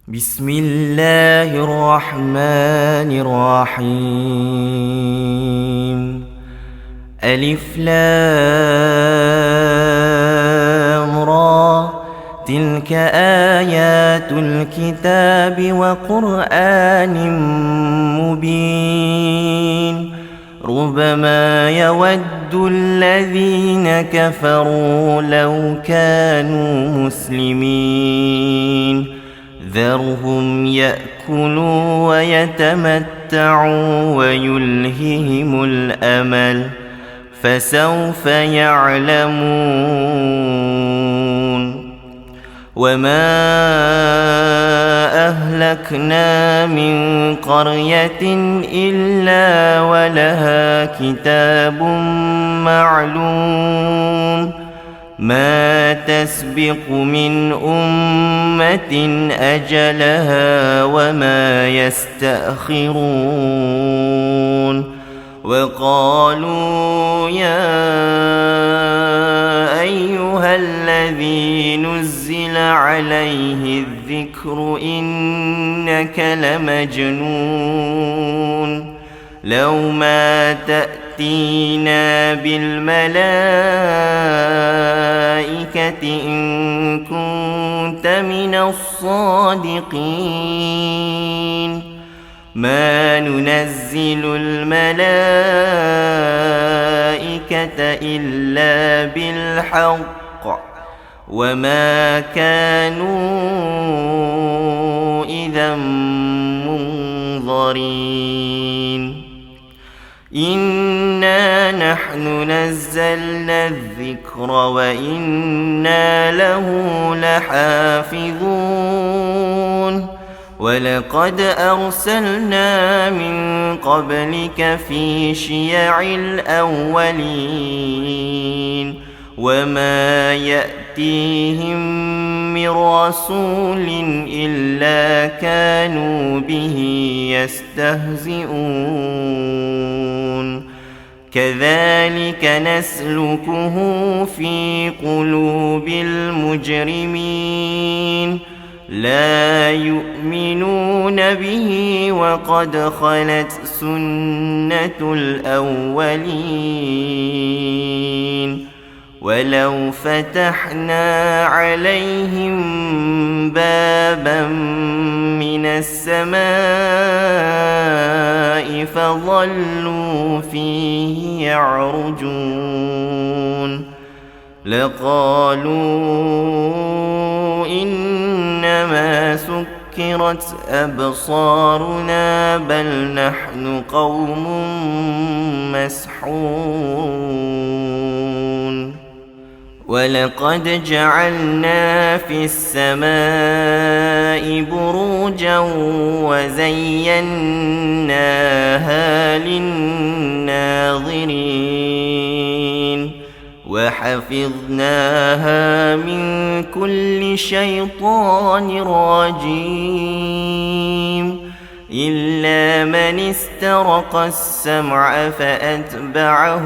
بسم الله الرحمن الرحيم. ألف لام را، تلك آيات الكتاب وقرآن مبين. ربما يود الذين كفروا لو كانوا مسلمين. ذرهم يأكلوا ويتمتعوا ويلههم الأمل، فسوف يعلمون. وما أهلكنا من قرية إلا ولها كتاب معلوم، ما تسبق من أمة أجلها وما يستأخرون. وقالوا يا أيها الذي نزل عليه الذكر إنك لمجنون، لو ما تأتينا بالملائكة إن كنت من الصادقين. ما ننزل الملائكة إلا بالحق وما كانوا إذا منظرين. إنا نحن نزلنا الذكر وإنا له لحافظون. ولقد أرسلنا من قبلك في شيع الأولين، وما يأتيهم من رسول إلا كانوا به يستهزئون. كذلك نسلكه في قلوب المجرمين، لا يؤمنون به وقد خلت سنة الأولين. ولو فتحنا عليهم بابا من السماء فظلوا فيه يعرجون لقالوا إنما سكرت أبصارنا بل نحن قوم مسحورون. ولقد جعلنا في السماء بروجا وزيناها للناظرين، وحفظناها من كل شيطان رجيم، إلا من استرق السمع فأتبعه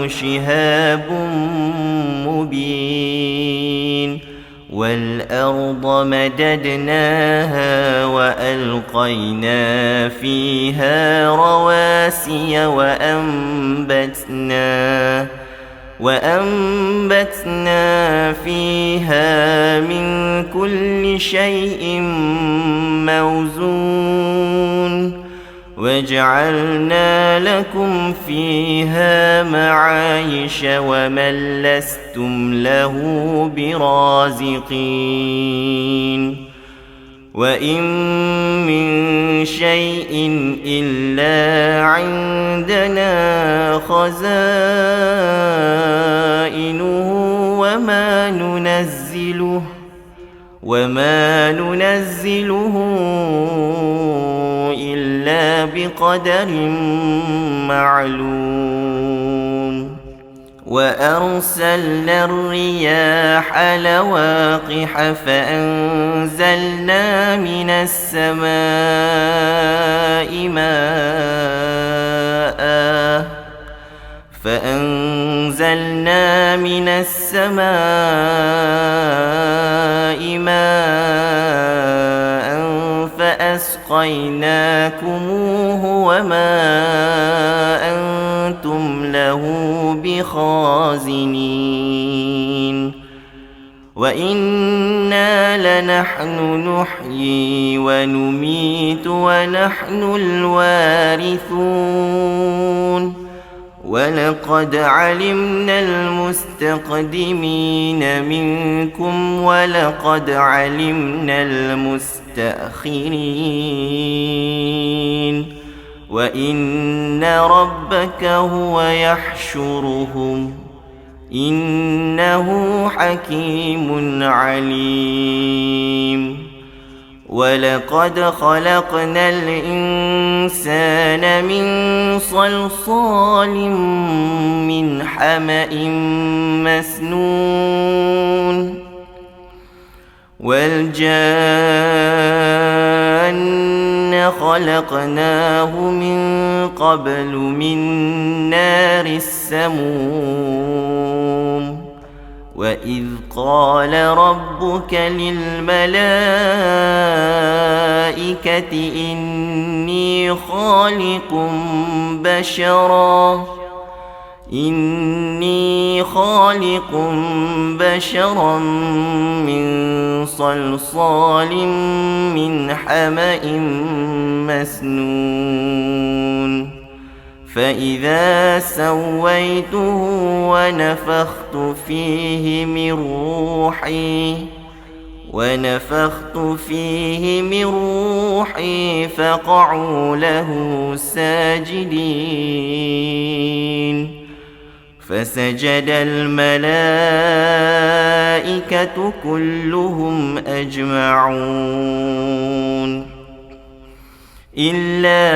شهاب مبين. والأرض مددناها وألقينا فيها رواسي وأنبتنا فيها من كل شيء موزون، وجعلنا لكم فيها معايش ومن لستم له برازقين. وإن من شيء إلا عندنا خزائنه وما ننزله إلا بقدر معلوم. وأرسلنا الرياح لواقح فأنزلنا من السماء ماء أسقيناكموه وما أنتم له بخازنين وإنا لنحن نحيي ونميت ونحن الوارثون ولقد علمنا المستقدمين منكم ولقد علمنا المستأخرين وإن ربك هو يحشرهم إنه حكيم عليم ولقد خلقنا الإنسان من صلصال من حمأ مسنون والجان خلقناه من قبل من نار السموم وإذ قال ربك للملائكة إني خالق بشرا من صلصال من حمأ مسنون فإذا سويته ونفخت فيه من روحي فقعوا له ساجدين فسجد الملائكة كلهم أجمعون إلا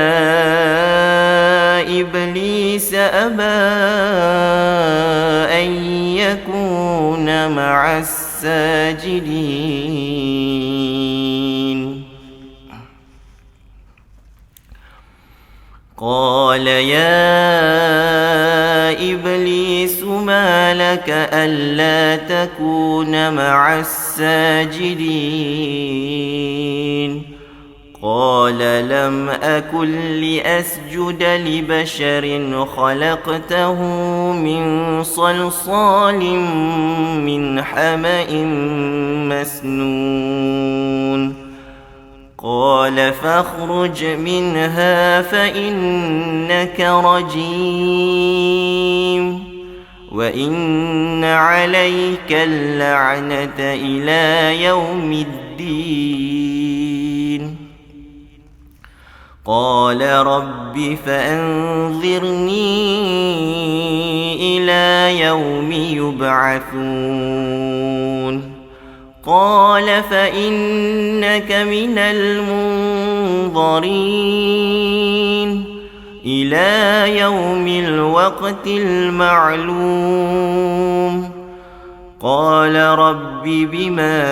إبليس أبى أن يكون مع الساجدين قال يا إبليس ما لك ألا تكون مع الساجدين قال لم أكن لأسجد لبشر خلقته من صلصال من حمأ مسنون قال فاخرج منها فإنك رجيم وإن عليك اللعنة إلى يوم الدين قال رب فأنظرني إلى يوم يبعثون قال فإنك من المنظرين إلى يوم الوقت المعلوم قال رب بما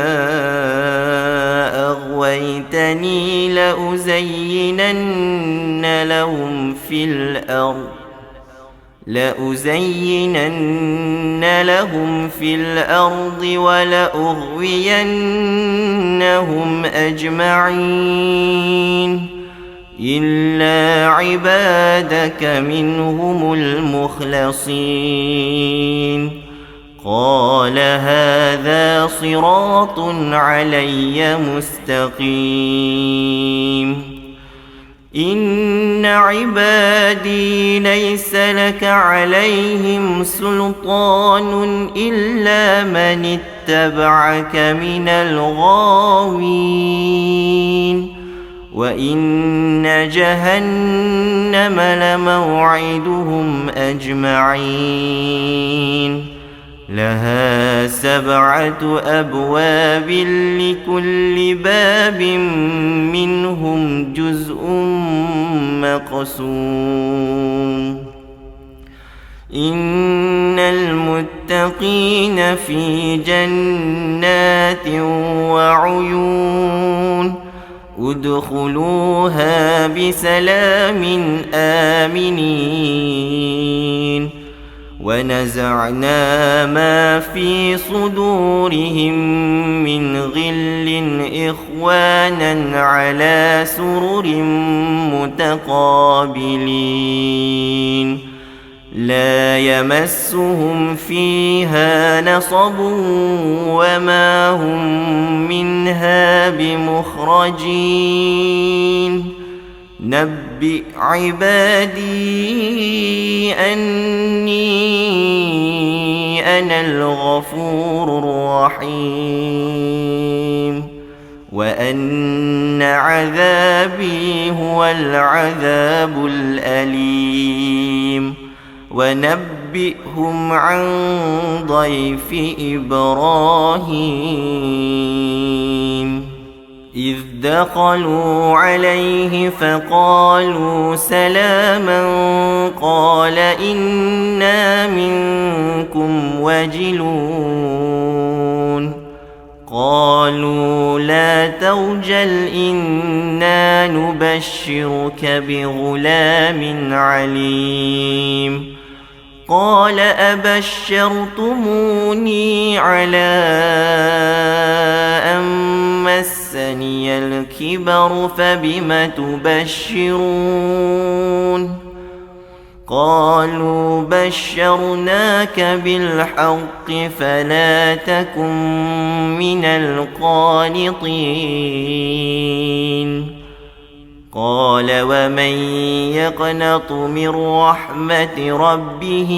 أغويتني لأزينن لهم في الأرض ولأغوينهم أجمعين إلا عبادك منهم المخلصين قال هذا صراط علي مستقيم إن عبادي ليس لك عليهم سلطان إلا من اتبعك من الغاوين وإن جهنم لموعدهم أجمعين لها 7 أبواب لكل باب منهم جزء مقسوم إن المتقين في جنات وعيون ادخلوها بسلام آمنين ونزعنا ما في صدورهم من غل إخوانا على سرر متقابلين لا يمسهم فيها نصب وما هم منها بمخرجين نبئ عبادي أني أنا الغفور الرحيم وأن عذابي هو العذاب الأليم ونبئهم عن ضيف إبراهيم إذ دخلوا عليه فقالوا سلاما قال إنا منكم وجلون قالوا لا توجل إنا نبشرك بغلام عليم قال أبشرتموني على أن مسني الكبر فبم تبشرون قالوا بشرناك بالحق فلا تكن من القانطين قال ومن يقنط من رحمة ربه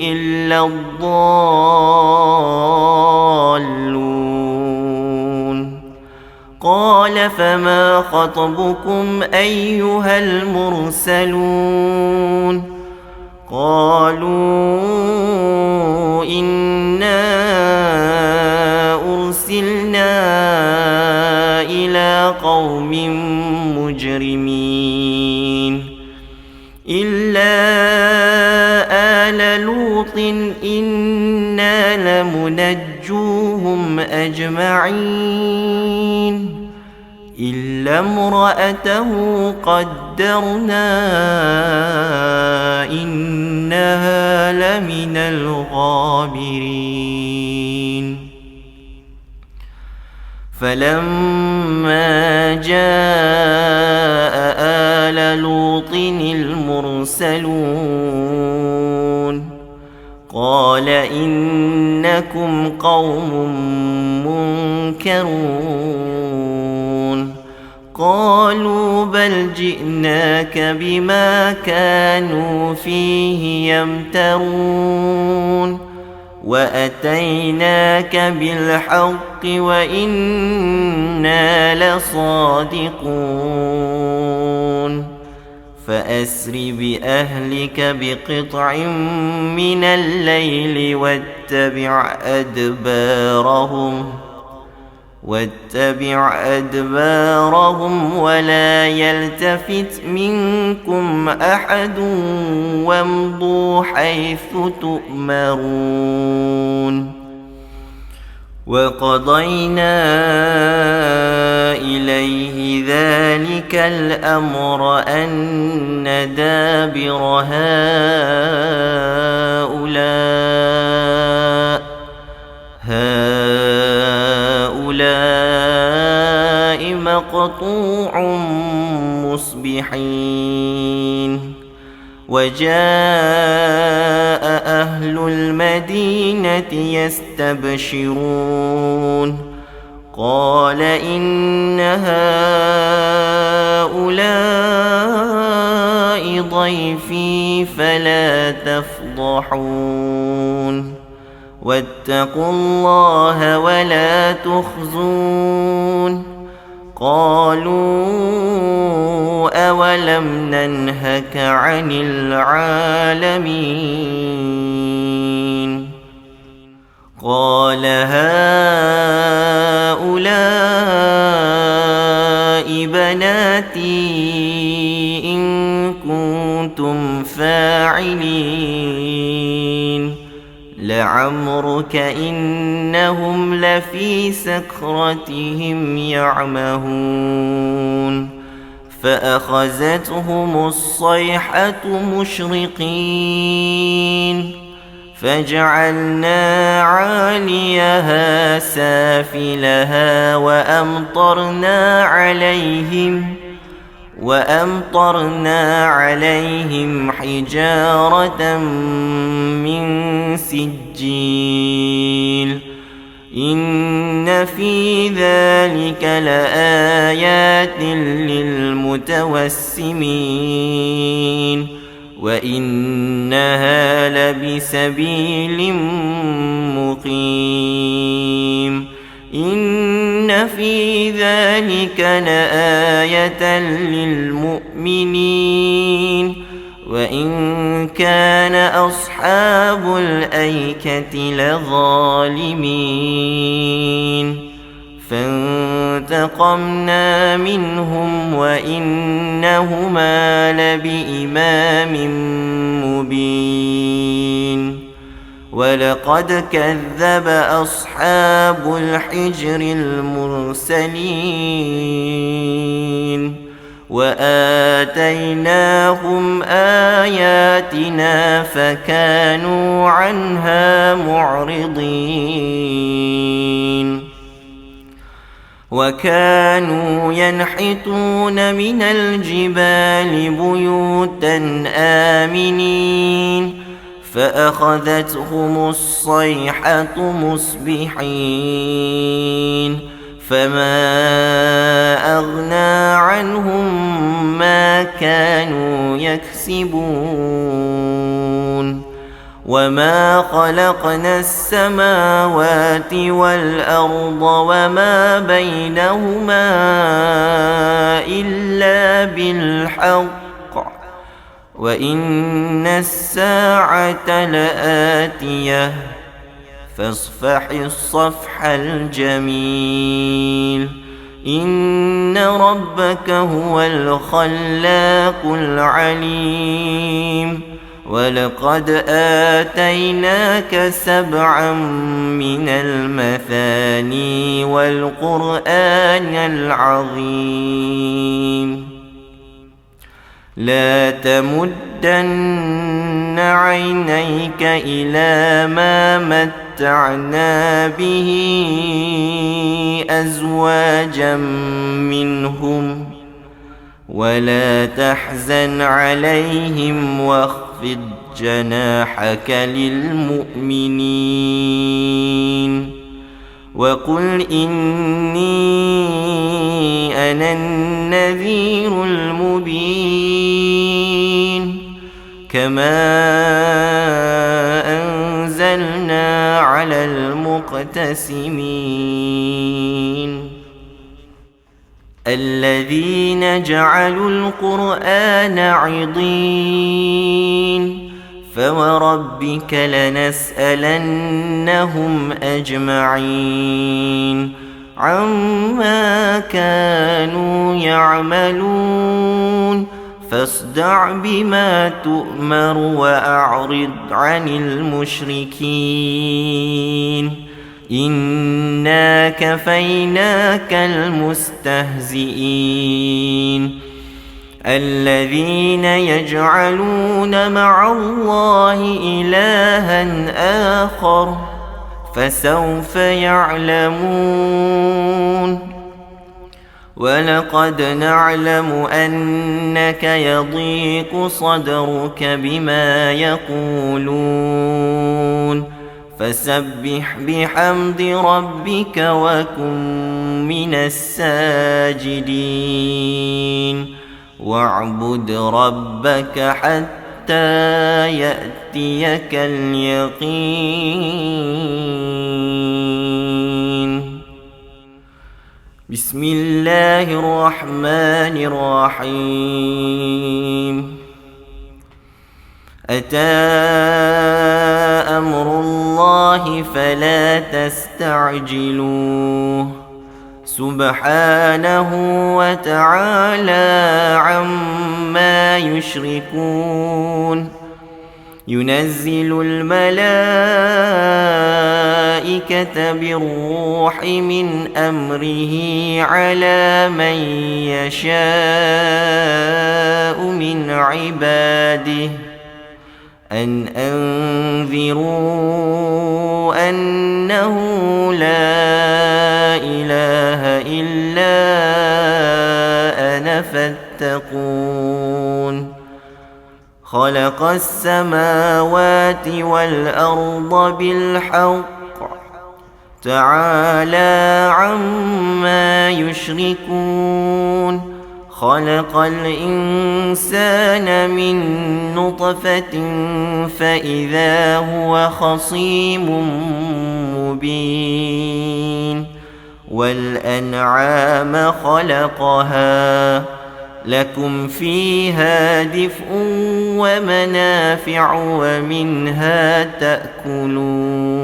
إلا الضالون قال فما خطبكم أيها المرسلون قالوا إنا أرسلنا إلى قوم مجرمين إلا آل لوط إنا لمنجوهم أجمعين إلا امرأته قدرنا إنها لمن الغابرين فلما جاء آل لوط المرسلون قال إنكم قوم منكرون قالوا بل جئناك بما كانوا فيه يمترون وأتيناك بالحق وإنا لصادقون فأسر بأهلك بقطع من الليل واتبع أدبارهم ولا يلتفت منكم أحد وامضوا حيث تؤمرون وقضينا إليه ذلك الأمر أن دابر هؤلاء مقطوع مصبحين وجاء أهل المدينة يستبشرون قال إن هؤلاء ضيفي فلا تفضحون واتقوا الله ولا تخزون قالوا أولم ننهك عن العالمين قال هؤلاء بناتي إن كنتم فاعلين لعمرك إنهم لفي سكرتهم يعمهون فأخذتهم الصيحة مشرقين فجعلنا عاليها سافلها وأمطرنا عليهم حجارة من سجيل إن في ذلك لآيات للمتوسمين وإنها لبسبيل مقيم إن في ذلك لآية للمؤمنين وإن كان أصحاب الأيكة لظالمين فانتقمنا منهم وإنهما لبإمام مبين ولقد كذب أصحاب الحجر المرسلين وآتيناهم آياتنا فكانوا عنها معرضين وكانوا ينحتون من الجبال بيوتا آمنين فأخذتهم الصيحة مصبحين فما أغنى عنهم ما كانوا يكسبون وما خلقنا السماوات والأرض وما بينهما إلا بالحق وإن الساعة لآتية فاصفح الصفح الجميل إن ربك هو الخلاق العليم ولقد آتيناك 7 من المثاني والقرآن العظيم لا تمدن عينيك إلى ما متعنا به أزواجا منهم ولا تحزن عليهم واخفض جناحك للمؤمنين وقل إني أنا النذير المبين كما أنزلنا على المقتسمين الذين جعلوا القرآن عضين فوربك لنسألنهم أجمعين عما كانوا يعملون فاصدع بما تؤمر وأعرض عن المشركين إنا كفيناك المستهزئين الذين يجعلون مع الله إلها آخر فسوف يعلمون ولقد نعلم أنك يضيق صدرك بما يقولون فسبح بحمد ربك وكن من الساجدين واعبد ربك حتى يأتيك اليقين بسم الله الرحمن الرحيم أتى أمر الله فلا تستعجلوه سبحانه وتعالى عما يشركون ينزل الملائكة الملائكة بالروح من أمره على من يشاء من عباده أن أنذروا أنه لا إله إلا أنا فاتقون خلق السماوات والأرض بالحق تعالى عما يشركون خلق الإنسان من نطفة فإذا هو خصيم مبين والأنعام خلقها لكم فيها دفء ومنافع ومنها تأكلون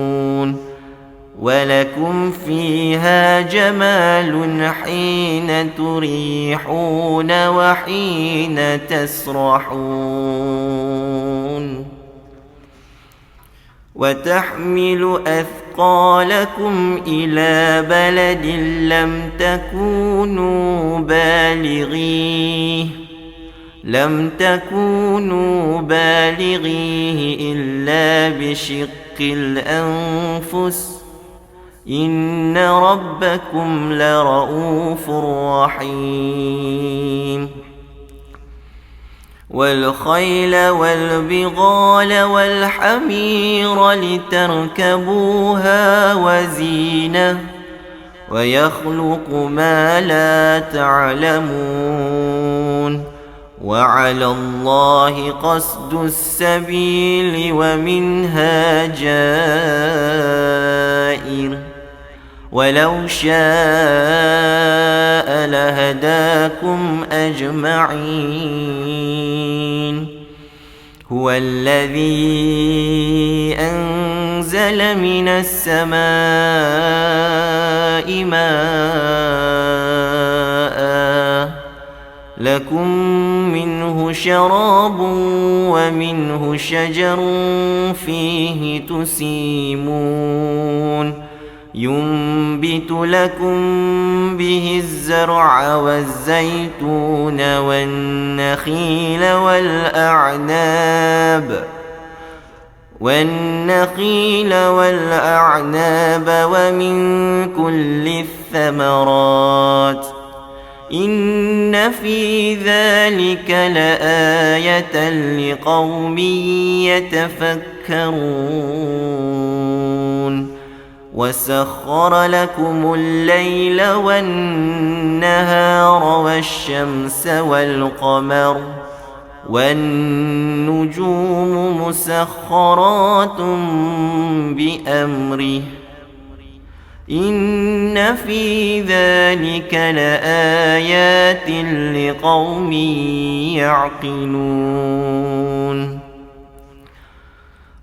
ولكم فيها جمال حين تريحون وحين تسرحون وتحمل أثقالكم إلى بلد لم تكونوا بالغيه إلا بشق الأنفس إن ربكم لرؤوف رحيم والخيل والبغال والحمير لتركبوها وزينة ويخلق ما لا تعلمون وعلى الله قصد السبيل ومنها جائر ولو شاء لهداكم أجمعين هو الذي أنزل من السماء ماء لكم منه شراب ومنه شجر فيه تسيمون ينبت لكم به الزرع والزيتون والنخيل والأعناب ومن كل الثمرات إن في ذلك لآية لقوم يتفكرون وسخر لكم الليل والنهار والشمس والقمر والنجوم مسخرات بأمره إن في ذلك لآيات لقوم يعقلون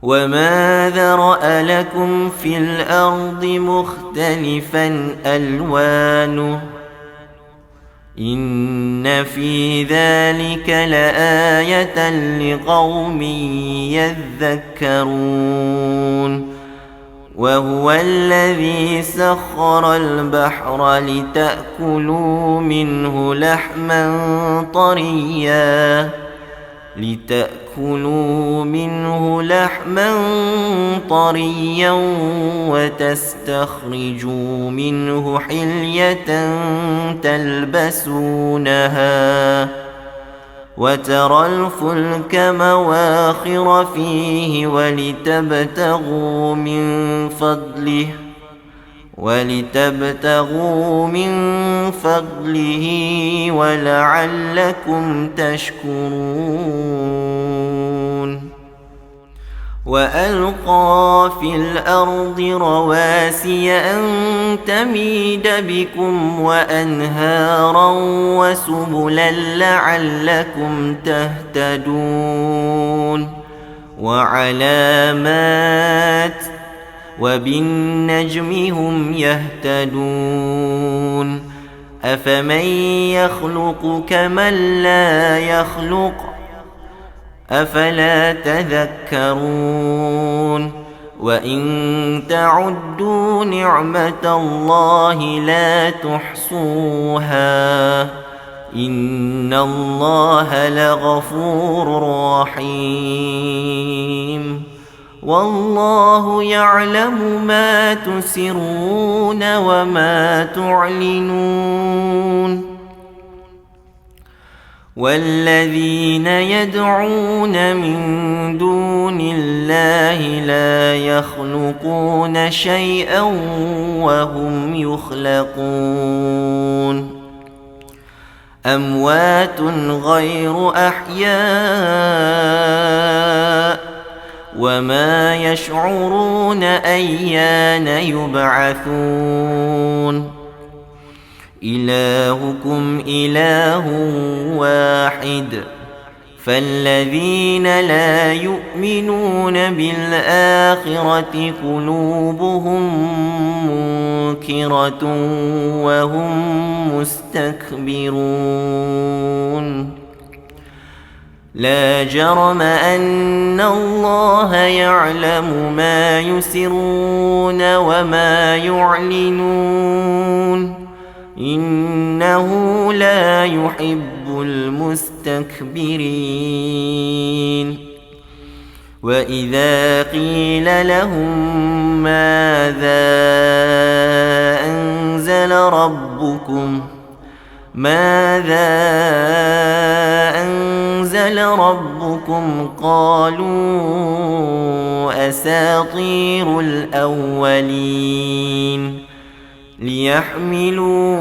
وما ذرأ لكم في الأرض مختلفا ألوانه إن في ذلك لآية لقوم يذكرون وهو الذي سخر البحر لتأكلوا منه لحما طريا وتستخرجوا منه حلية تلبسونها وترى الفلك مواخر فيه ولتبتغوا من فضله ولعلكم تشكرون وألقى في الأرض رواسي أن تميد بكم وأنهارا وسبلا لعلكم تهتدون وعلامات وبالنجم هم يهتدون أفمن يخلق كمن لا يخلق أفلا تذكرون وإن تعدوا نعمة الله لا تحصوها إن الله لغفور رحيم والله يعلم ما تسرون وما تعلنون والذين يدعون من دون الله لا يخلقون شيئا وهم يخلقون أموات غير أحياء وما يشعرون أيان يبعثون إلهكم إله واحد فالذين لا يؤمنون بالآخرة قلوبهم منكرة وهم مستكبرون لا جرم أن الله يعلم ما يسرون وما يعلنون إنه لا يحب المستكبرين وإذا قيل لهم ماذا أنزل ربكم قالوا أساطير الأولين ليحملوا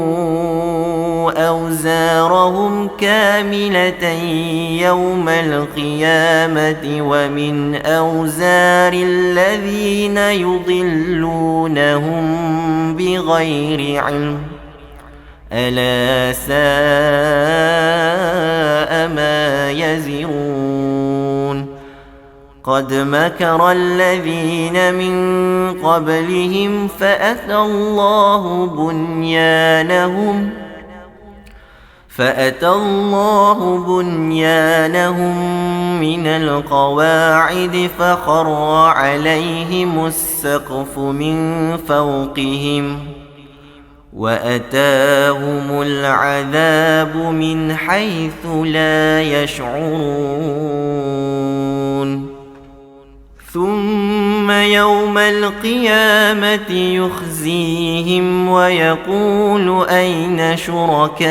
أوزارهم كاملة يوم القيامة ومن أوزار الذين يضلونهم بغير علم ألا ساء ما يزرون قد مكر الذين من قبلهم فأتى الله بنيانهم من القواعد فخر عليهم السقف من فوقهم وأتاهم العذاب من حيث لا يشعرون ثم يوم القيامة يخزيهم ويقول أين شركائي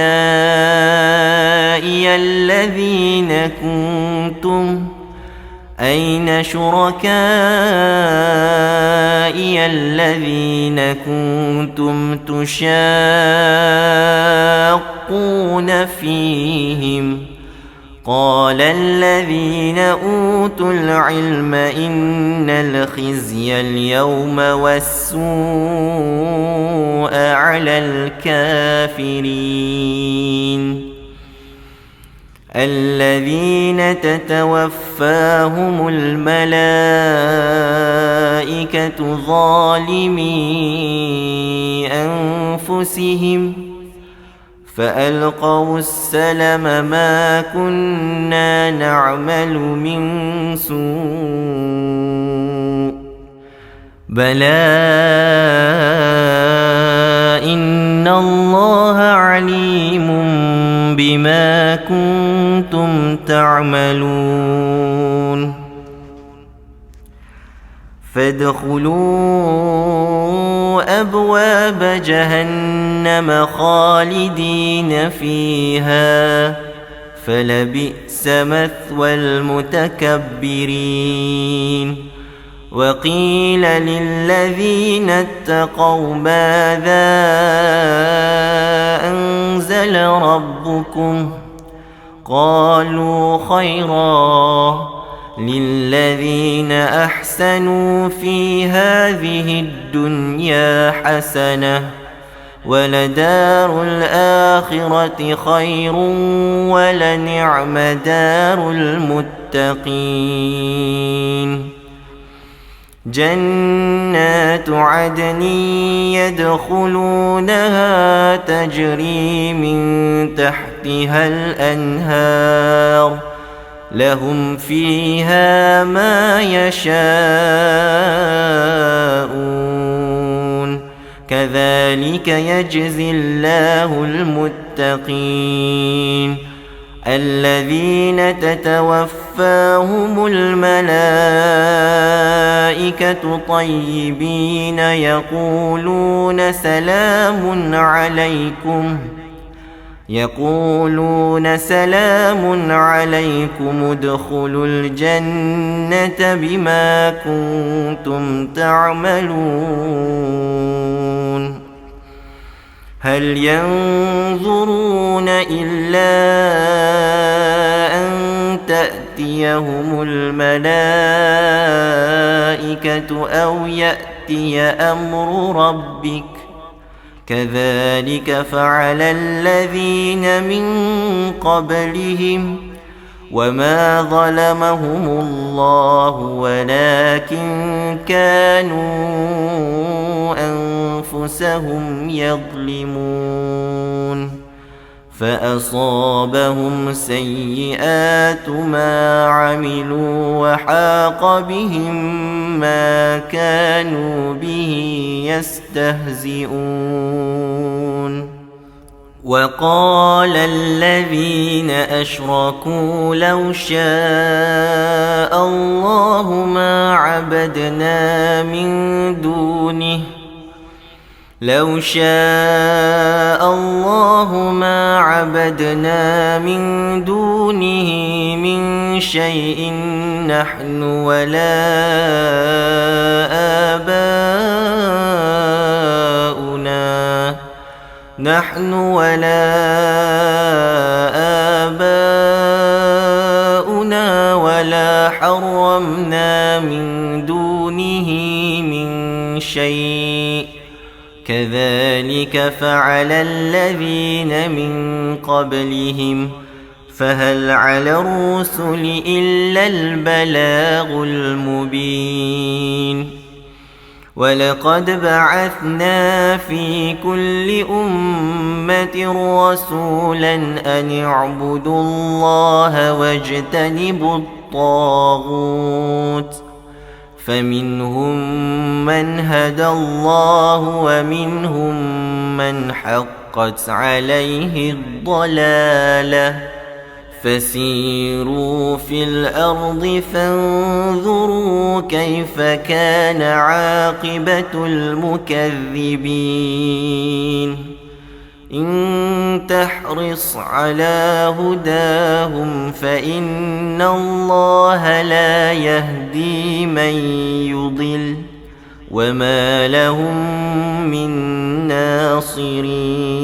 الذين كنتم تشاقون فيهم قال الذين أوتوا العلم إن الخزي اليوم والسوء على الكافرين الذين تتوفاهم الملائكة ظالمي أنفسهم فألقوا السلم ما كنا نعمل من سوء بلى إن الله عليم بما كنتم تعملون فادخلوا أبواب جهنم خالدين فيها فلبئس مثوى المتكبرين وقيل للذين اتقوا ماذا أنزل ربكم قالوا خيرا للذين أحسنوا في هذه الدنيا حسنة ولدار الآخرة خير ولنعم دار المتقين جنات عدن يدخلونها تجري من تحتها الأنهار لهم فيها ما يشاءون كذلك يجزي الله المتقين الذين تتوفاهم الملائكة طيبين يقولون سلام عليكم ادخلوا الجنة بما كنتم تعملون هل ينظرون إلا أن تأتيهم الملائكة أو يأتي أمر ربك كذلك فعل الذين من قبلهم وما ظلمهم الله ولكن كانوا أنفسهم يظلمون فأصابهم سيئات ما عملوا وحاق بهم ما كانوا به يستهزئون وقال الذين أشركوا لو شاء الله ما عبدنا من دونه من شيء نحن ولا آباؤنا ولا حرمنا من دونه من شيء كذلك فعل الذين من قبلهم فهل على الرسل إلا البلاغ المبين ولقد بعثنا في كل أمة رسولا أن اعبدوا الله واجتنبوا الطاغوت فمنهم من هدى الله ومنهم من حقت عليه الضلالة فسيروا في الأرض فانظروا كيف كان عاقبة المكذبين إن تحرص على هداهم فإن الله لا يهدي من يضل وما لهم من ناصرين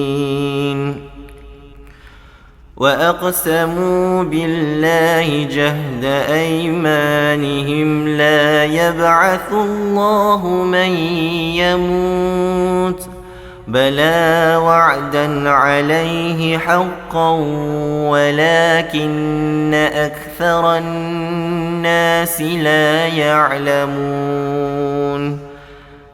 وأقسموا بالله جهد أيمانهم لا يبعث الله من يموت بلى وعدا عليه حقا ولكن أكثر الناس لا يعلمون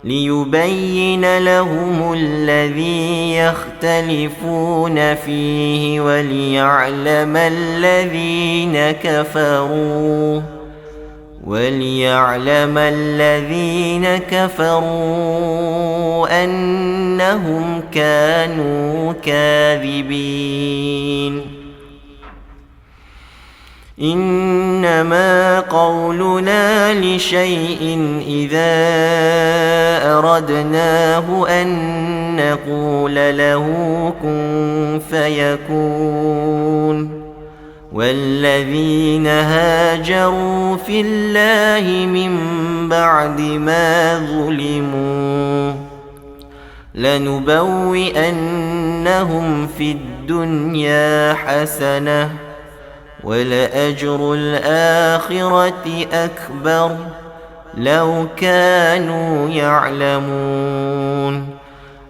ليبين لهم الذي يختلفون فيه وليعلم الذين كفروا أنهم كانوا كاذبين إنما قولنا لشيء إذا أردناه أن نقول له كن فيكون والذين هاجروا في الله من بعد ما ظلموا لنبوئنهم في الدنيا حسنة ولأجر الآخرة أكبر لو كانوا يعلمون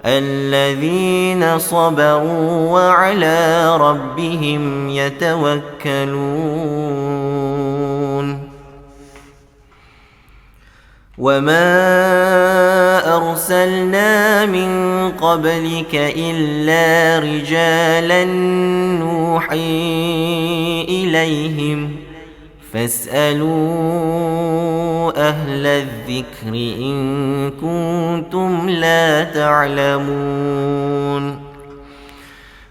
الذين صبروا وعلى ربهم يتوكلون وما أرسلنا من قبلك إلا رجالا نوحي إليهم فاسألوا أهل الذكر إن كنتم لا تعلمون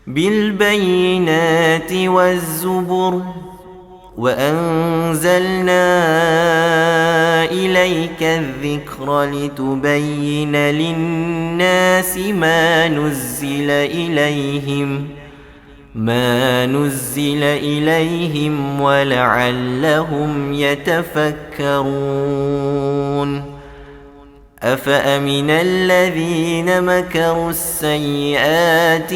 بالبينات والزبر وأنزلنا إليك الذكر لتبين للناس ما نزل إليهم ولعلهم يتفكرون أفأمن الذين مكروا السيئات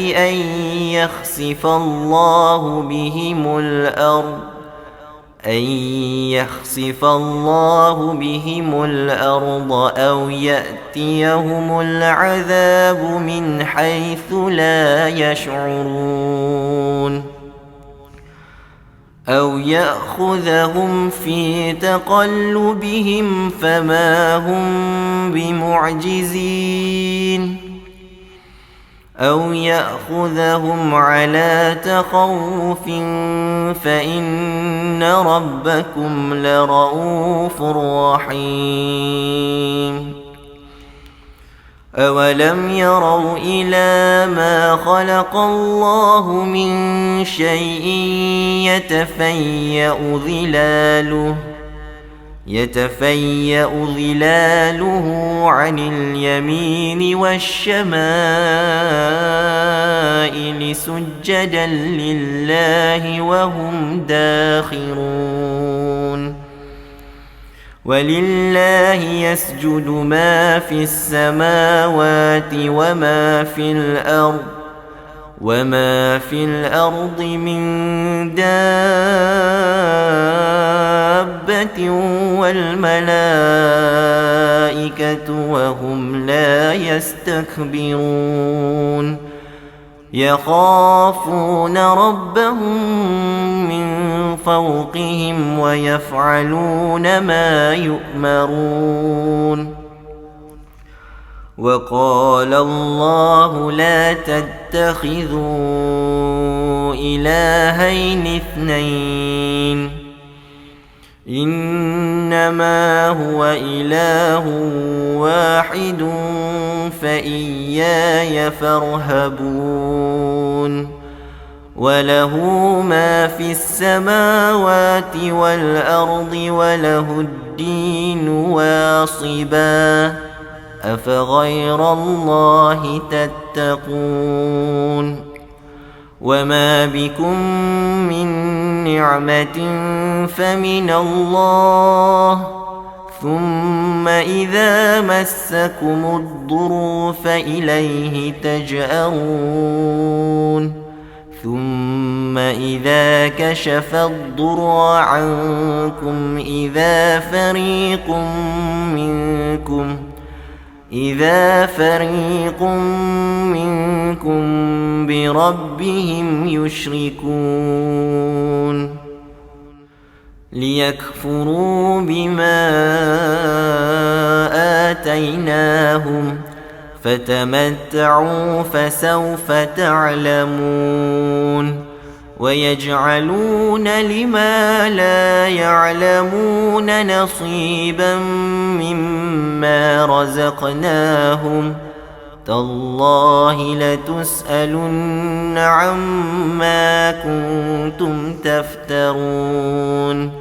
أن يخسف الله بهم الأرض أو يأتيهم العذاب من حيث لا يشعرون أو يأخذهم في تقلبهم فما هم بمعجزين أو يأخذهم على تخوف فإن ربكم لرؤوف رحيم أولم يروا إلى ما خلق الله من شيء يتفيأ ظلاله عن اليمين والشمائل سجدا لله وهم داخرون ولله يسجد ما في السماوات وما في الأرض من دابة والملائكة وهم لا يستكبرون يخافون ربهم من فوقهم ويفعلون ما يؤمرون وقال الله لا تتخذوا إلهين اثنين إنما هو إله واحد فإياي فارهبون وله ما في السماوات والأرض وله الدين واصبا أفغير الله تتقون وما بكم من نعمة فمن الله ثم إذا مسكم الضر فإليه تجأرون ثم إذا كشف الضر عنكم إذا فريق منكم بربهم يشركون ليكفروا بما آتيناهم فتمتعوا فسوف تعلمون ويجعلون لما لا يعلمون نصيبا مما رزقناهم تالله لتسألن عما كنتم تفترون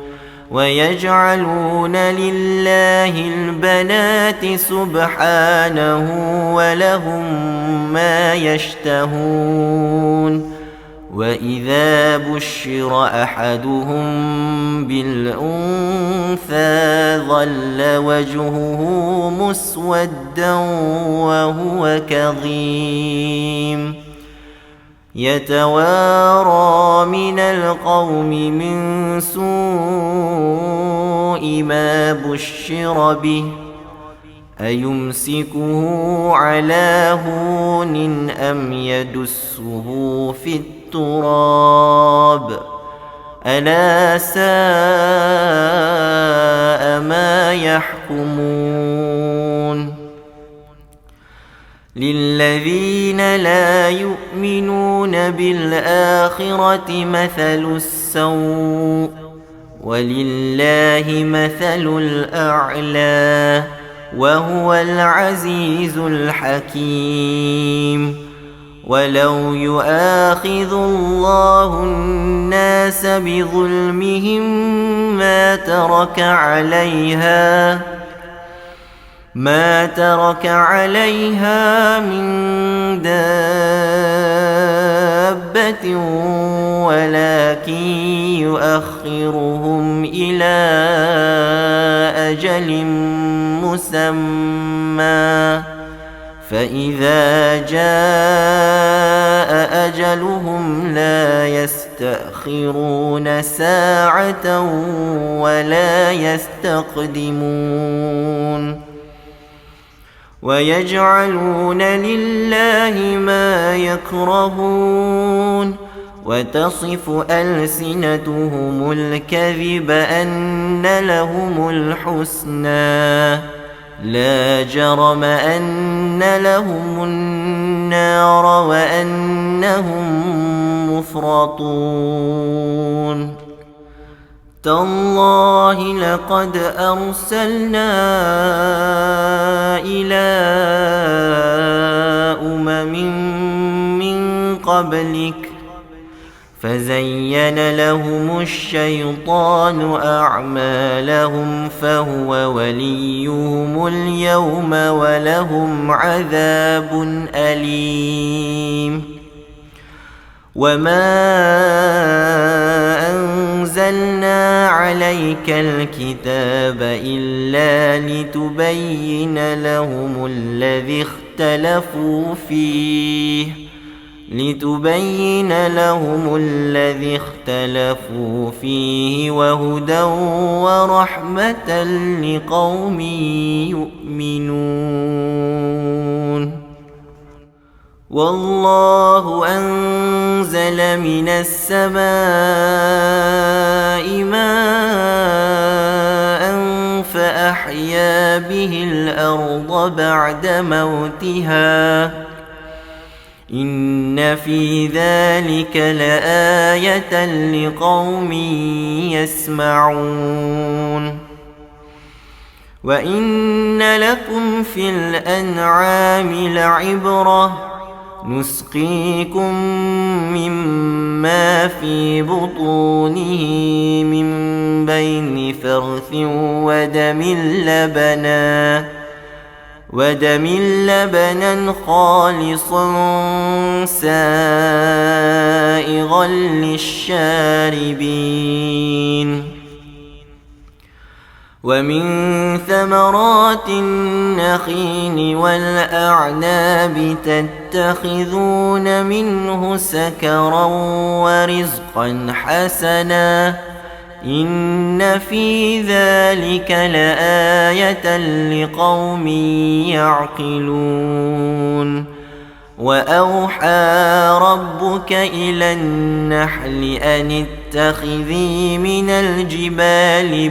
ويجعلون لله البنات سبحانه ولهم ما يشتهون وإذا بشر أحدهم بالأنثى ظل وجهه مسودا وهو كظيم يتوارى من القوم من سوء ما بشر به أيمسكه على هون أم يدسه في التراب ألا ساء ما يحكمون للذين لا يؤمنون بالآخرة مثل السوء ولله مثل الأعلى وهو العزيز الحكيم. ولو يؤاخذ الله الناس بظلمهم ما ترك عليها من دابة ولكن يؤخرهم إلى أجل مسمى فإذا جاء أجلهم لا يستأخرون ساعة ولا يستقدمون. ويجعلون لله ما يكرهون وتصف ألسنتهم الكذب أن لهم الحسنى لا جرم أن لهم النار وأنهم مفرطون. تالله لقد أرسلنا إلى من قبلك فزين لهم الشيطان أعمالهم فهو وليهم اليوم ولهم عذاب أليم. وما أنزلنا عليك الكتاب إلا لتبين لهم الذي اختلفوا فيه وهدى ورحمة لقوم يؤمنون. والله أنزل من السماء ماء فأحيا به الأرض بعد موتها إن في ذلك لآية لقوم يسمعون. وإن لكم في الأنعام لعبرة نسقيكم مما في بطونه من بين فرث ودم لبنا خالصا سائغا للشاربين. ومن ثمرات النخيل والأعناب تتخذون منه سكرا ورزقا حسنا إن في ذلك لآية لقوم يعقلون. وأوحى ربك إلى النحل أن اتخذي من الجبال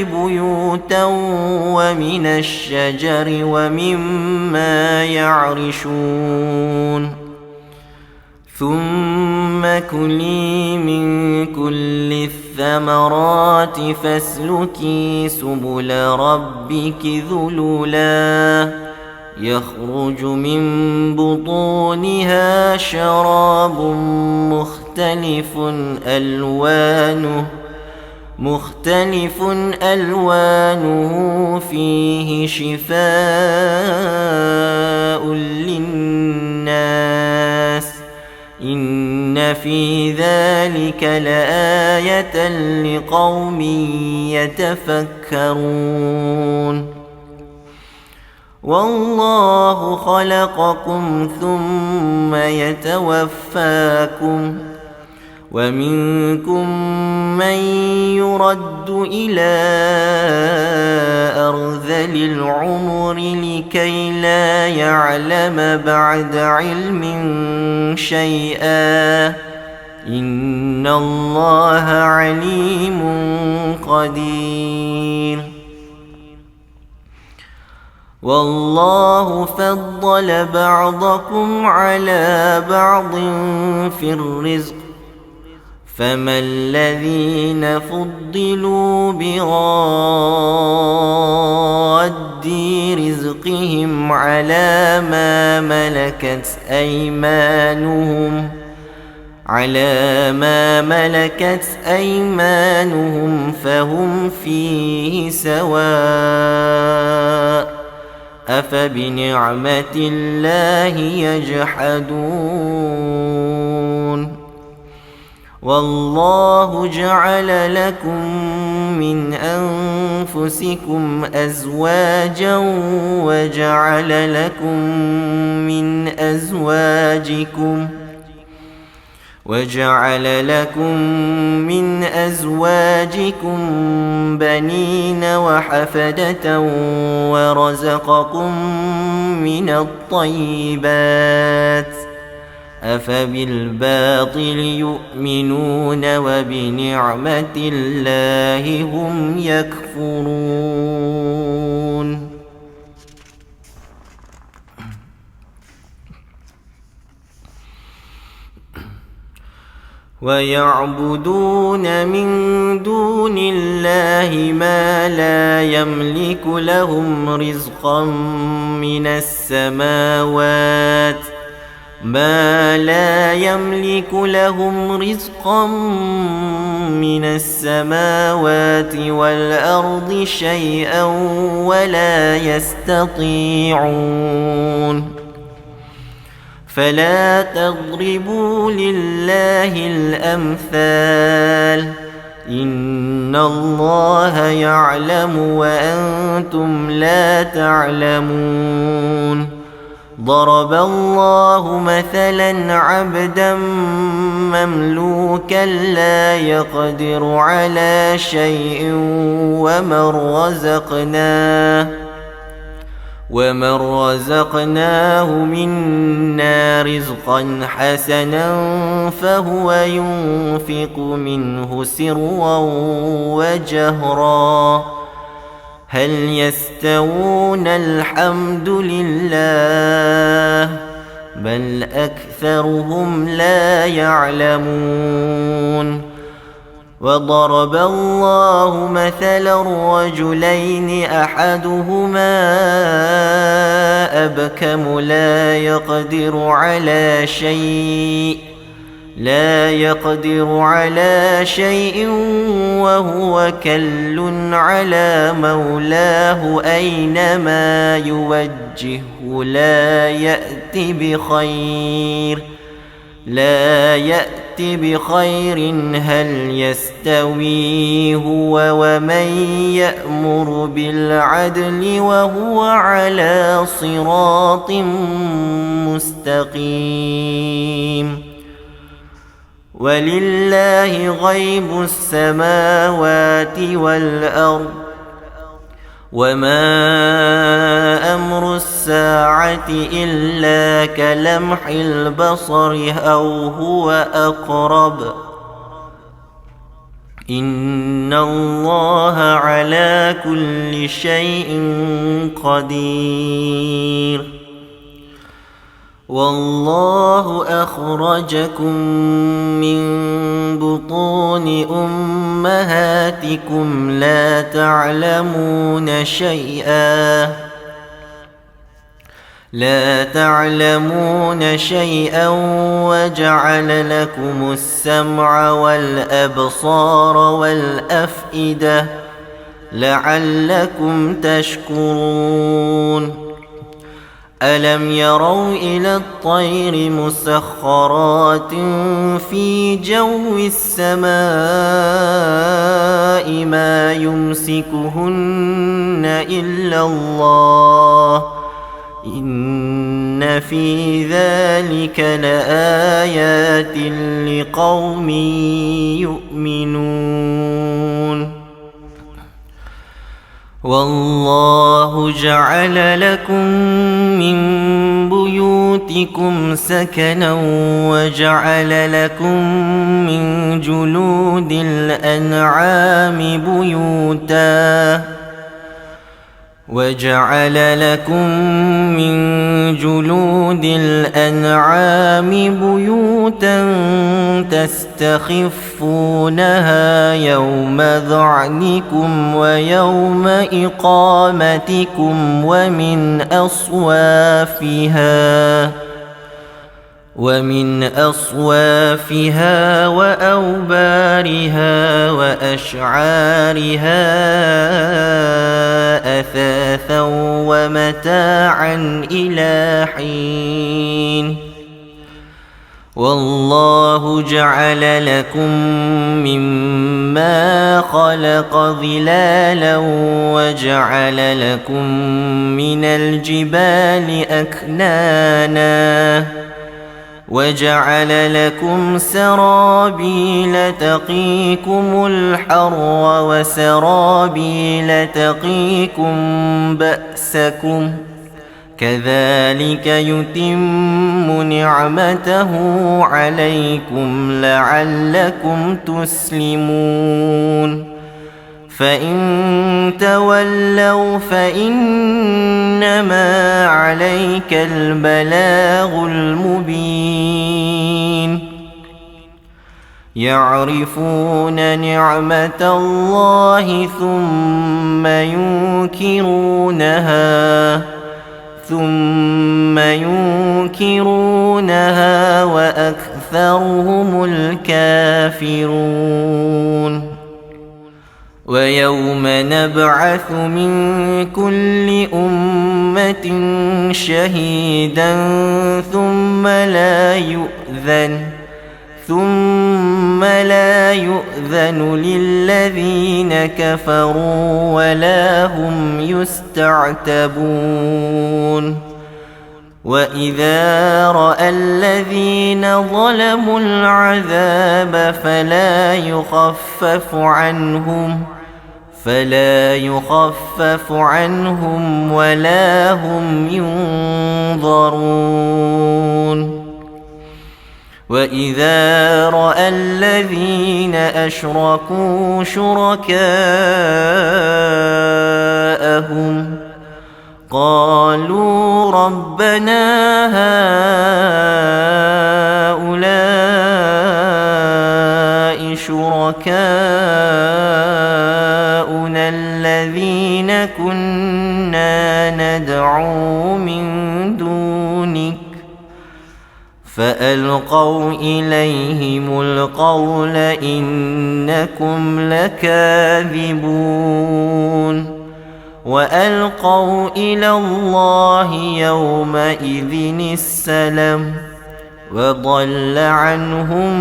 بيوتا ومن الشجر ومما يعرشون. ثم كلي من كل الثمرات فاسلكي سبل ربك ذللا يخرج من بطونها شراب مختلف ألوانه فيه شفاء للناس إن في ذلك لآية لقوم يتفكرون. والله خلقكم ثم يتوفاكم ومنكم من يرد إلى أرذل العمر لكي لا يعلم بعد علم شيئا إن الله عليم قدير. والله فضل بعضكم على بعض في الرزق فما الذين فضلوا براد رزقهم على ما ملكت أيمانهم فهم فيه سواء أفبنعمة الله يجحدون والله جعل لكم من أنفسكم أزواجا وجعل لكم من أزواجكم بنين وحفدة ورزقكم من الطيبات أفبالباطل يؤمنون وبنعمة الله هم يكفرون ويعبدون من دون الله ما لا يملك لهم رزقا من السماوات والأرض شيئا ولا يستطيعون فلا تضربوا لله الأمثال إن الله يعلم وأنتم لا تعلمون ضرب الله مثلا عبدا مملوكا لا يقدر على شيء ومن رزقناه منا رزقا حسنا فهو ينفق منه سرا وجهرا هل يستوون الحمد لله بل أكثرهم لا يعلمون وضرب الله مثلا رجلين أحدهما أبكم لا يقدر على شيء وهو كل على مولاه أينما يوجهه لا يأتي بخير هل يستوي هو ومن يأمر بالعدل وهو على صراط مستقيم ولله غيب السماوات والأرض وما أمر الساعة إلا كلمح البصر أو هو أقرب إن الله على كل شيء قدير والله أخرجكم من بطون أمهاتكم لا تعلمون شيئا وجعل لكم السمع والأبصار والأفئدة لعلكم تشكرون ألم يروا إلى الطير مسخرات في جو السماء ما يمسكهن إلا الله إن في ذلك لآيات لقوم يؤمنون والله جعل لكم من بيوتكم سكنا وجعل لكم من جلود الأنعام وجعل لكم من جلود الأنعام بيوتا تستخفونها يوم ظعنكم ويوم إقامتكم ومن أصوافها وأوبارها وأشعارها أثاثا ومتاعا إلى حين والله جعل لكم مما خلق ظلالا وجعل لكم من الجبال أكنانا وجعل لكم سرابيل تقيكم الحر وسرابيل تقيكم بأسكم كذلك يتم نعمته عليكم لعلكم تسلمون فإن تولوا فإنما عليك البلاغ المبين يعرفون نعمة الله ثم ينكرونها وأكثرهم الكافرون ويوم نبعث من كل أمة شهيدا ثم لا يؤذن للذين كفروا ولا هم يستعتبون وإذا رأى الذين ظلموا العذاب فلا يخفف عنهم ولا هم ينظرون وإذا رأى الذين أشركوا شركاءهم قالوا ربنا هؤلاء شركاؤنا الذين كنا ندعو من دونك فألقوا إليهم القول إنكم لكاذبون وألقوا إلى الله يومئذ السلم وضل عنهم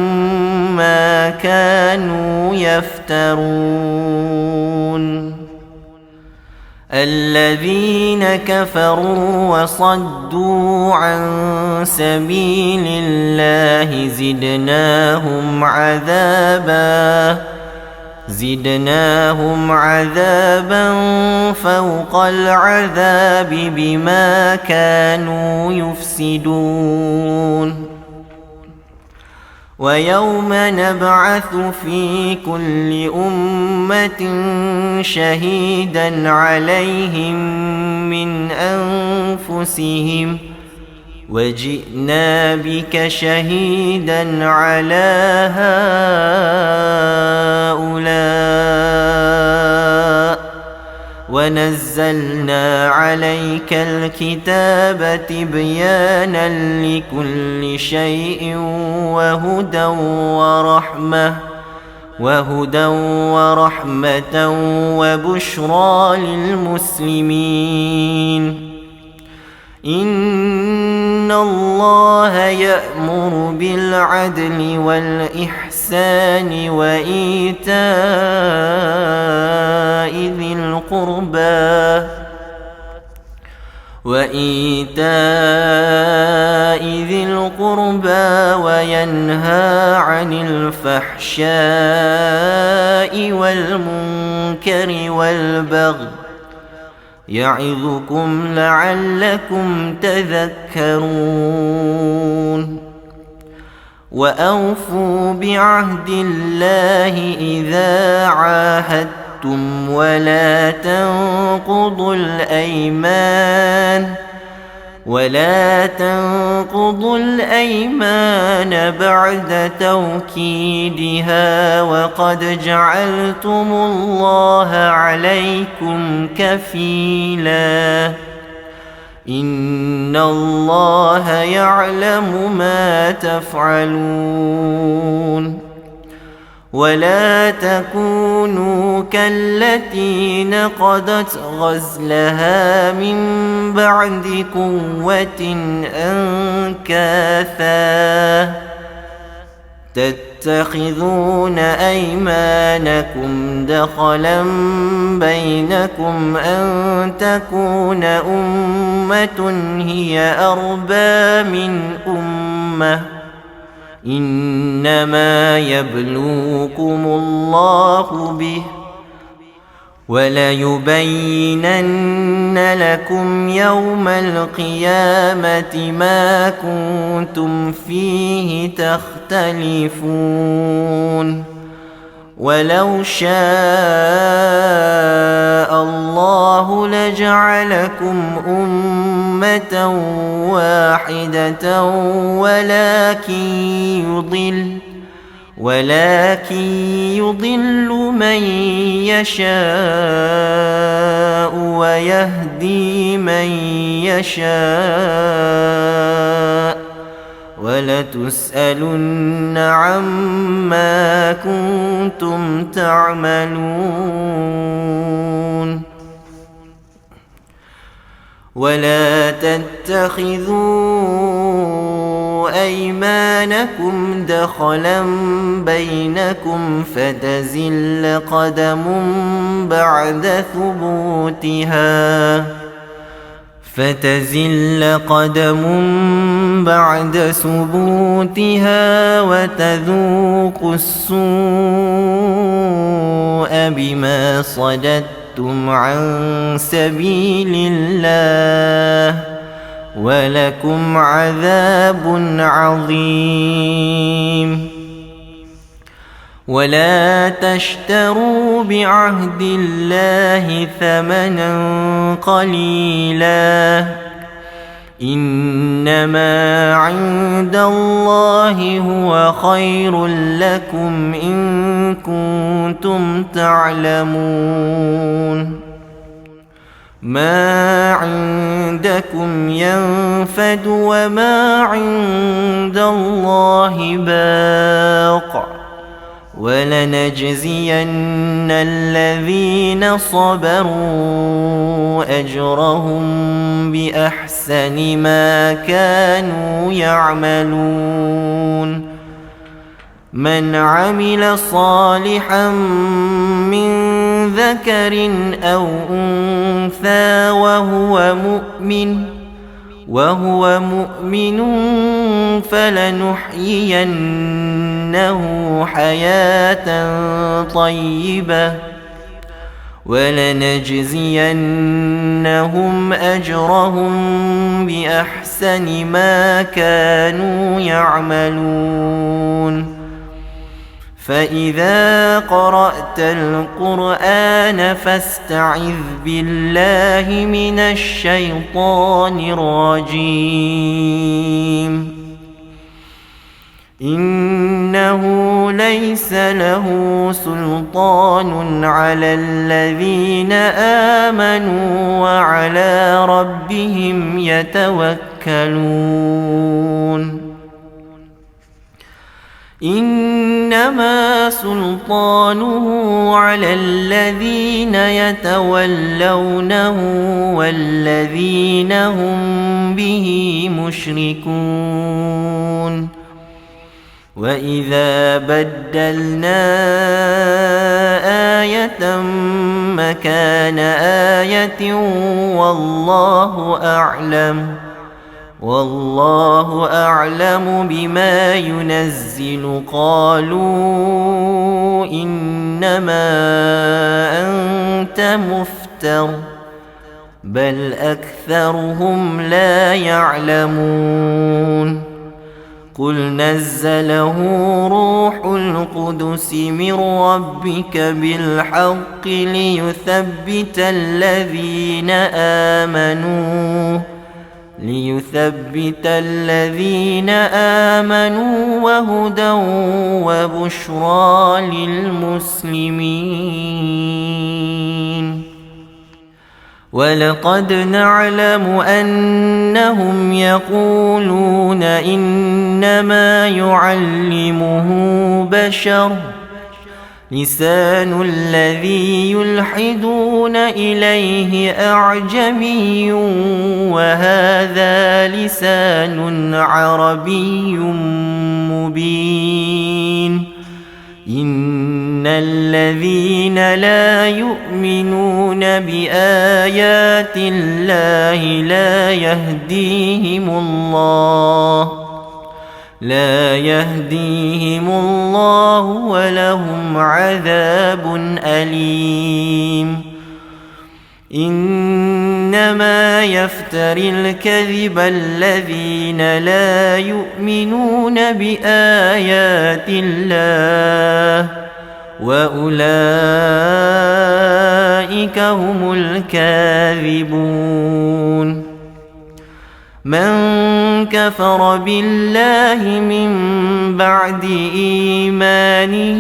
ما كانوا يفترون الذين كفروا وصدوا عن سبيل الله زدناهم عذابا فوق العذاب بما كانوا يفسدون ويوم نبعث في كل أمة شهيدا عليهم من أنفسهم وجئنا بك شهيدا على هؤلاء ونزلنا عليك الكتاب تبيانا لكل شيء وهدى ورحمة وبشرى للمسلمين إن الله يأمر بالعدل والإحسان وإيتاء ذي القربى وينهى عن الفحشاء والمنكر والبغي يعظكم لعلكم تذكرون وأوفوا بعهد الله إذا عاهدتم عاهدتم ولا تنقضوا الأيمان بعد توكيدها وقد جعلتم الله عليكم كفيلا إن الله يعلم ما تفعلون ولا تكونوا كالتي نقضت غزلها من بعد قوة أنكاثا تتخذون أيمانكم دخلا بينكم أن تكون أمة هي أربى من أمة إنما يبلوكم الله به وليبينن لكم يوم القيامة ما كنتم فيه تختلفون ولو شاء الله لجعلكم أمة واحدة ولكن يضل من يشاء ويهدي من يشاء ولتسألن عما كنتم تعملون ولا تتخذوا أيمانكم دخلا بينكم فتزل قدم بعد ثبوتها وتذوقوا السوء بما صددتم عن سبيل الله ولكم عذاب عظيم ولا تشتروا بعهد الله ثمنا قليلا إنما عند الله هو خير لكم إن كنتم تعلمون ما عندكم ينفد وما عند الله باق ولنجزين الذين صبروا أجرهم بأحسن ما كانوا يعملون من عمل صالحا من ذكر أو أنثى وهو مؤمن فلنحيينه حياة طيبة ولنجزينهم أجرهم بأحسن ما كانوا يعملون فإذا قرأت القرآن فاستعذ بالله من الشيطان الرجيم إنه ليس له سلطان على الذين آمنوا وعلى ربهم يتوكلون إنما سلطانه على الذين يتولونه والذين هم به مشركون وإذا بدلنا آية مكان آية والله أعلم بما ينزل قالوا إنما أنت مفتر بل أكثرهم لا يعلمون قل نزله روح القدس من ربك بالحق ليثبت الذين آمنوا وهدى وبشرى للمسلمين. ولقد نعلم أنهم يقولون إنما يعلمه بشر لسان الذي يلحدون إليه أعجمي وهذا لسان عربي مبين. إن الذين لا يؤمنون بآيات الله لا يهديهم الله ولهم عذاب أليم. إنما يفتري الكذب الذين لا يؤمنون بآيات الله وأولئك هم الكاذبون. من كفر بالله من بعد إيمانه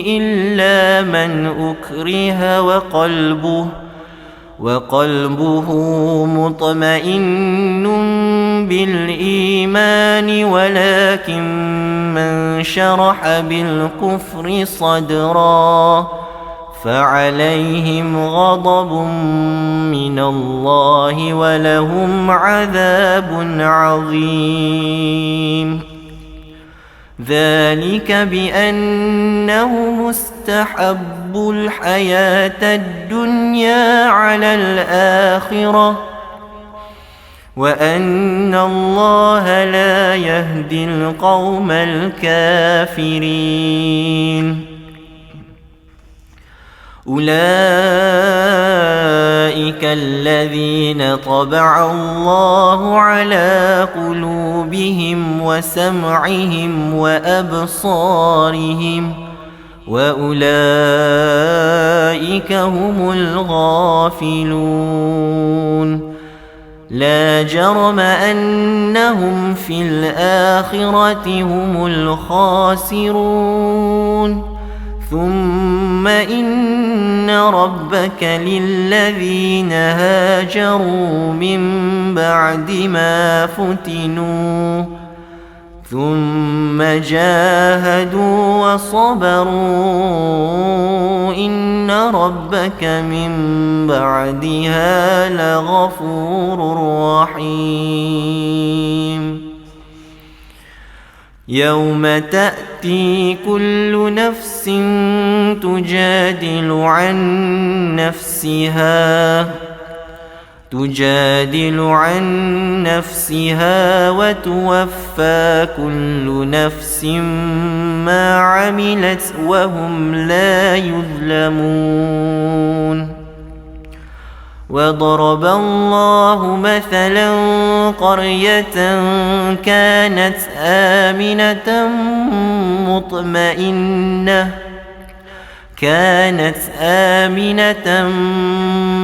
إلا من أكره وقلبه مطمئن بالإيمان ولكن من شرح بالكفر صدرا فعليهم غضب من الله ولهم عذاب عظيم. ذلك بأنهم استحبوا الحياة الدنيا على الآخرة وأن الله لا يهدي القوم الكافرين. أولئك الذين طبع الله على قلوبهم وسمعهم وأبصارهم وأولئك هم الغافلون. لا جرم أنهم في الآخرة هم الخاسرون. ثم إن ربك للذين هاجروا من بعد ما فتنوا ثم جاهدوا وصبروا إن ربك من بعدها لغفور رحيم. يوم تأتي كل نفس تجادل عن نفسها وتوفى كل نفس ما عملت وهم لا يظلمون. وضرب الله مثلا قرية كانت آمنة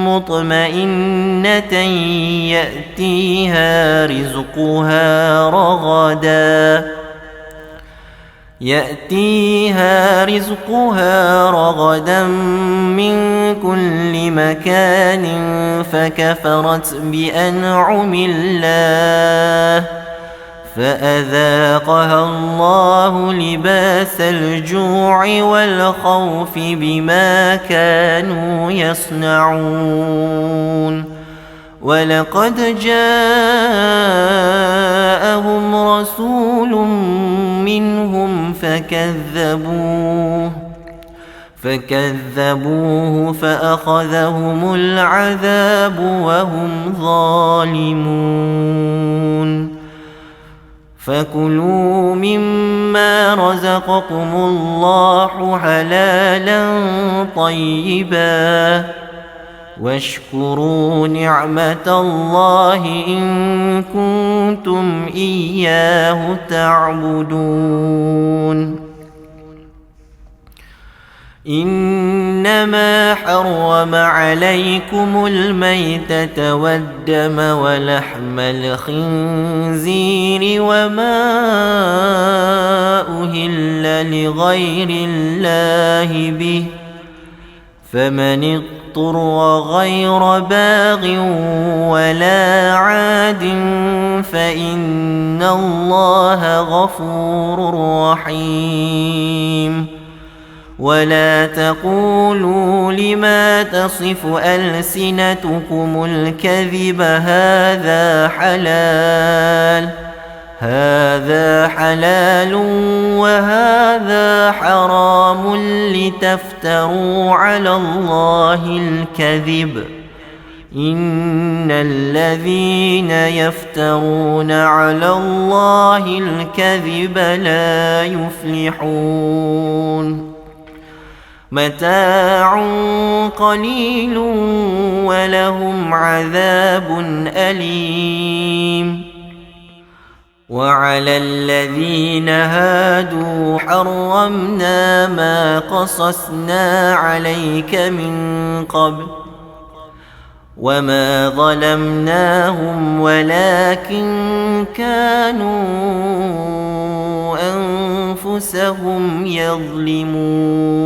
مطمئنة يأتيها رزقها رغدا من كل مكان فكفرت بأنعم الله فأذاقها الله لباس الجوع والخوف بما كانوا يصنعون. ولقد جاءهم رسول منهم فكذبوه فأخذهم العذاب وهم ظالمون. فكلوا مما رزقكم الله حلالا طيبا واشكروا نعمة الله إن كنتم إياه تعبدون. إنما حرم عليكم الميتة والدم ولحم الخنزير وما أهل لغير الله به، فمن اضطر غير باغ ولا عاد فإن الله غفور رحيم. ولا تقولوا لما تصف ألسنتكم الكذب هذا حلال وهذا حرام لتفتروا على الله الكذب، إن الذين يفترون على الله الكذب لا يفلحون. متاع قليل ولهم عذاب أليم. وعلى الذين هادوا حرمنا ما قصصنا عليك من قبل وما ظلمناهم ولكن كانوا أنفسهم يظلمون.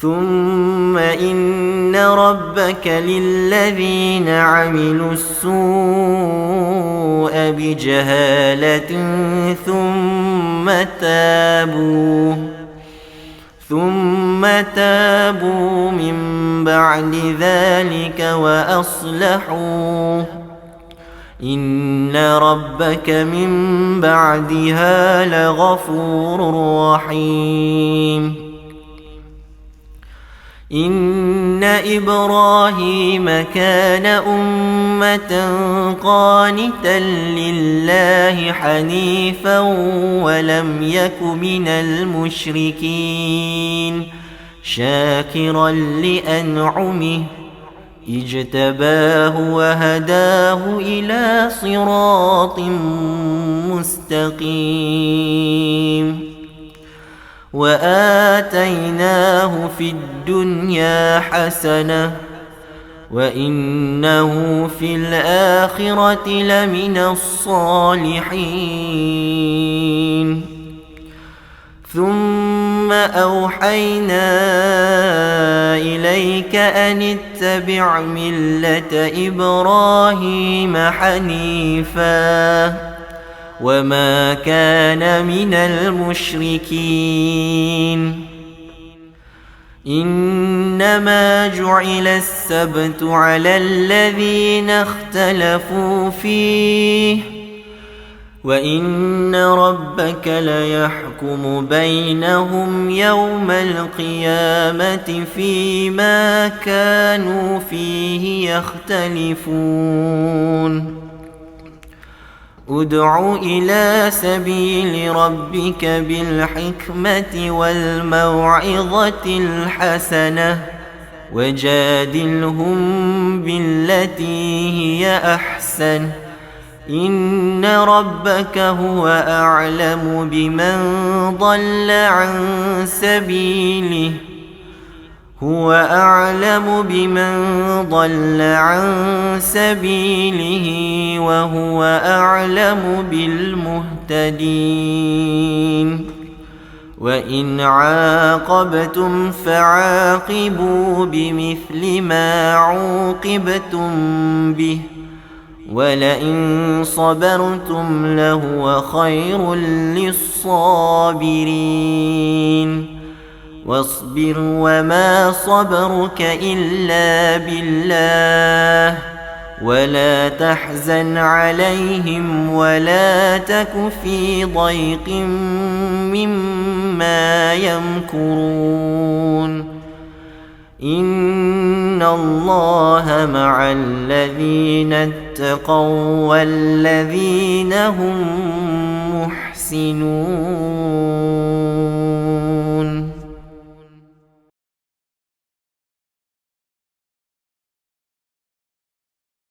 ثم إن ربك للذين عملوا السوء بجهالة ثم تابوا من بعد ذلك وأصلحوا إن ربك من بعدها لغفور رحيم. إن إبراهيم كان أمة قانتا لله حنيفا ولم يك من المشركين، شاكرا لأنعمه اجتباه وهداه إلى صراط مستقيم. وآتيناه في الدنيا حسنة وإنه في الآخرة لمن الصالحين. ثم أوحينا إليك أن اتبع ملة إبراهيم حنيفا وما كان من المشركين. إنما جعل السبت على الذين اختلفوا فيه وإن ربك ليحكم بينهم يوم القيامة فيما كانوا فيه يختلفون. ادع إلى سبيل ربك بالحكمة والموعظة الحسنة وجادلهم بالتي هي أحسن، إن ربك هو أعلم بمن ضل عن سبيله وهو أعلم بالمهتدين. وإن عاقبتم فعاقبوا بمثل ما عوقبتم به ولئن صبرتم لهو خير للصابرين. واصبر وما صبرك إلا بالله ولا تحزن عليهم ولا تك في ضيق مما يمكرون. إن الله مع الذين اتقوا والذين هم محسنون.